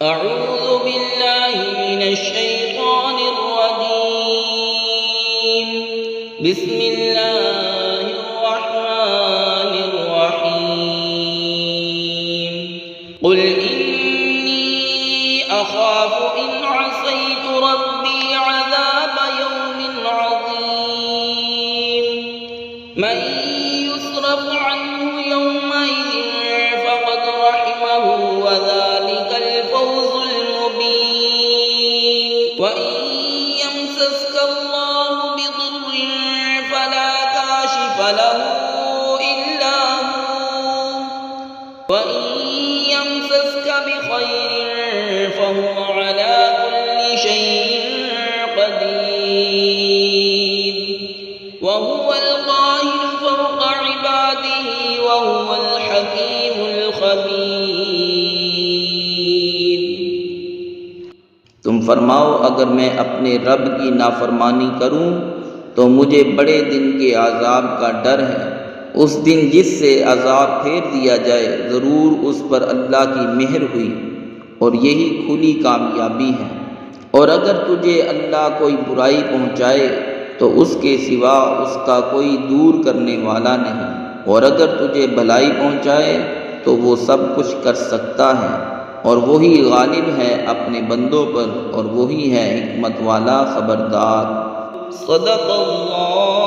अऊज़ु बिल्लाहि मिनश्शैतानिर रजीम। बिस्मिल्लाहिर रहमानिर रहीम। कुल इन्नी अखाफु इन असैतु रब्बी अज़ाब यौमिन अज़ीम। मन युस्रफ अन्हु यौमइज़िन फ़क़द रहिमहु व ज़ालिकल फ़ौज़ुल मुबीन। व इन यमसस्कल्लाहु बिदुर्रिन फ़ला काशिफ़ लहु इल्ला हु व इन यमसस्क बिखैरिन फ़हुव अला कुल्लि शैइन क़दीर। व हुवल क़ाहिरु फ़ौक़ इबादिही व हुवल हकीमुल ख़बीर। तुम फरमाओ, अगर मैं अपने रब की नाफरमानी करूं तो मुझे बड़े दिन के अजाब का डर है। उस दिन जिससे अजाब फेर दिया जाए, ज़रूर उस पर अल्लाह की मेहर हुई और यही खुली कामयाबी है। और अगर तुझे अल्लाह कोई बुराई पहुँचाए तो उसके सिवा उसका कोई दूर करने वाला नहीं, और अगर तुझे भलाई पहुँचाए तो वो सब कुछ कर सकता है, और वही गालिब है अपने बंदों पर, और वही है हिकमत वाला खबरदार। सदक़ल्लाहुल